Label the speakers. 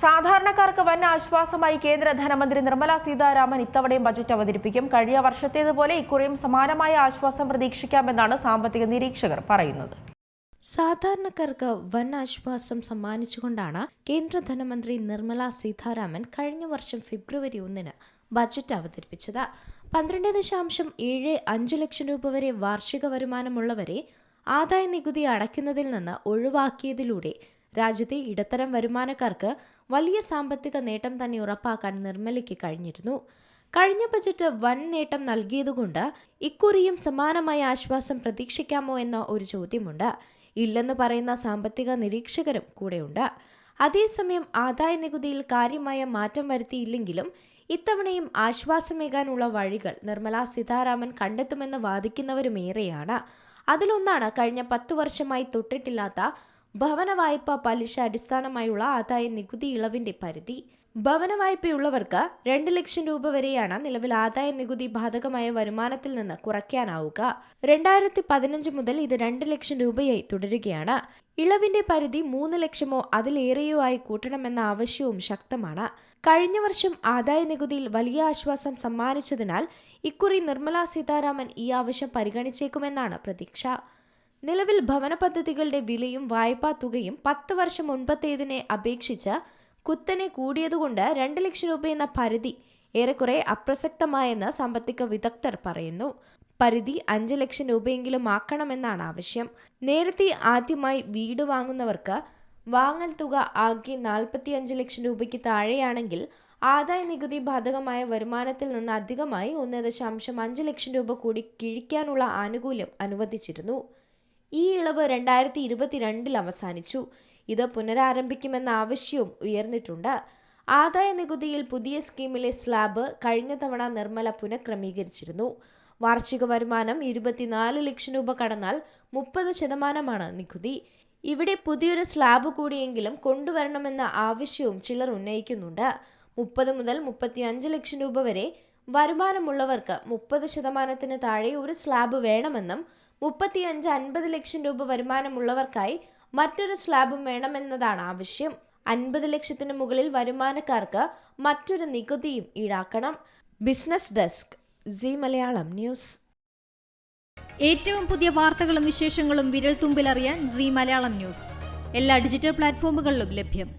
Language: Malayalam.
Speaker 1: സാധാരണക്കാർക്ക് വൻ ആശ്വാസമായി കേന്ദ്ര ധനമന്ത്രി നിർമ്മല സീതാരാമൻ ഇത്തവണയും ബജറ്റ് അവതരിപ്പിക്കും. കഴിഞ്ഞ വർഷത്തേതുപോലെ ഇക്കുറിയും സമാനമായ ആശ്വാസം പ്രതീക്ഷിക്കാമെന്നാണ് സാമ്പത്തിക നിരീക്ഷകർ പറയുന്നത്.
Speaker 2: സാധാരണക്കാർക്ക് വൻ ആശ്വാസം സമ്മാനിച്ചുകൊണ്ടാണ് കേന്ദ്ര ധനമന്ത്രി നിർമ്മല സീതാരാമൻ കഴിഞ്ഞ വർഷം ഫെബ്രുവരി 1 ബജറ്റ് അവതരിപ്പിച്ചത്. 12.75 ലക്ഷം രൂപ വരെ വാർഷിക വരുമാനമുള്ളവരെ ആദായ നികുതി അടയ്ക്കുന്നതിൽ നിന്ന് ഒഴിവാക്കിയതിലൂടെ രാജ്യത്തെ ഇടത്തരം വരുമാനക്കാർക്ക് വലിയ സാമ്പത്തിക നേട്ടം തന്നെ ഉറപ്പാക്കാൻ നിർമ്മലയ്ക്ക് കഴിഞ്ഞിരുന്നു. കഴിഞ്ഞ ബജറ്റ് വൻ നേട്ടം നൽകിയതുകൊണ്ട് ഇക്കുറിയും സമാനമായ ആശ്വാസം പ്രതീക്ഷിക്കാമോ എന്ന ഒരു ചോദ്യമുണ്ട്. ഇല്ലെന്ന് പറയുന്ന സാമ്പത്തിക നിരീക്ഷകരും കൂടെയുണ്ട്. അതേസമയം ആദായ നികുതിയിൽ കാര്യമായ മാറ്റം വരുത്തിയില്ലെങ്കിലും ഇത്തവണയും ആശ്വാസമേകാനുള്ള വഴികൾ നിർമ്മല സീതാരാമൻ കണ്ടെത്തുമെന്ന് വാദിക്കുന്നവരുമേറെയാണ്. അതിലൊന്നാണ് കഴിഞ്ഞ 10 വർഷമായി തൊട്ടിട്ടില്ലാത്ത ഭവന വായ്പ പലിശ അടിസ്ഥാനമായുള്ള ആദായ നികുതി ഇളവിന്റെ പരിധി. ഭവന വായ്പയുള്ളവർക്ക് 2 ലക്ഷം രൂപ വരെയാണ് നിലവിൽ ആദായ നികുതി ബാധകമായ വരുമാനത്തിൽ നിന്ന് കുറയ്ക്കാനാവുക. 2015 മുതൽ ഇത് 2 ലക്ഷം രൂപയായി തുടരുകയാണ്. ഇളവിന്റെ പരിധി 3 ലക്ഷമോ അതിലേറെയോ ആയി കൂട്ടണമെന്ന ആവശ്യവും ശക്തമാണ്. കഴിഞ്ഞ വർഷം ആദായ നികുതിയിൽ വലിയ ആശ്വാസം സമ്മാനിച്ചതിനാൽ ഇക്കുറി നിർമ്മല സീതാരാമൻ ഈ ആവശ്യം പരിഗണിച്ചേക്കുമെന്നാണ് പ്രതീക്ഷ. നിലവിൽ ഭവന പദ്ധതികളുടെ വിലയും വായ്പാ തുകയും 10 വർഷം മുൻപത്തേതിനെ അപേക്ഷിച്ച് കുത്തനെ കൂടിയതുകൊണ്ട് 2 ലക്ഷം രൂപ എന്ന പരിധി ഏറെക്കുറെ അപ്രസക്തമായെന്ന് സാമ്പത്തിക വിദഗ്ധർ പറയുന്നു. പരിധി 5 ലക്ഷം രൂപയെങ്കിലും ആക്കണമെന്നാണ് ആവശ്യം. നേരത്തെ ആദ്യമായി വീട് വാങ്ങുന്നവർക്ക് വാങ്ങൽ തുക ആകെ 45 ലക്ഷം രൂപയ്ക്ക് താഴെയാണെങ്കിൽ ആദായ നികുതി ബാധകമായ വരുമാനത്തിൽ നിന്ന് അധികമായി 1.5 ലക്ഷം രൂപ കൂടി കിഴിക്കാനുള്ള ആനുകൂല്യം അനുവദിച്ചിരുന്നു. ഈ ഇളവ് 2022 അവസാനിച്ചു. ഇത് പുനരാരംഭിക്കുമെന്ന ആവശ്യവും ഉയർന്നിട്ടുണ്ട്. ആദായ നികുതിയിൽ പുതിയ സ്കീമിലെ സ്ലാബ് കഴിഞ്ഞ തവണ നിർമ്മല പുനഃക്രമീകരിച്ചിരുന്നു. വാർഷിക വരുമാനം 24 ലക്ഷം രൂപ കടന്നാൽ 30% നികുതി. ഇവിടെ പുതിയൊരു സ്ലാബ് കൂടിയെങ്കിലും കൊണ്ടുവരണമെന്ന ആവശ്യവും ചിലർ ഉന്നയിക്കുന്നുണ്ട്. 30 മുതൽ 35 ലക്ഷം രൂപ വരെ വരുമാനമുള്ളവർക്ക് 30% താഴെ ഒരു സ്ലാബ് വേണമെന്നും 35-50 ലക്ഷം രൂപ വരുമാനമുള്ളവർക്കായി മറ്റൊരു സ്ലാബും വേണമെന്നതാണ് ആവശ്യം. 50 ലക്ഷത്തിന് മുകളിൽ വരുമാനക്കാർക്ക് മറ്റൊരു നികുതിയും ഈടാക്കണം. Business desk, Zee Malayalam news.
Speaker 3: ഏറ്റവും പുതിയ വാർത്തകളും വിശേഷങ്ങളും വിരൽ തുമ്പിലറിയാൻ സീ മലയാളം ന്യൂസ് എല്ലാ ഡിജിറ്റൽ പ്ലാറ്റ്ഫോമുകളിലും ലഭ്യം.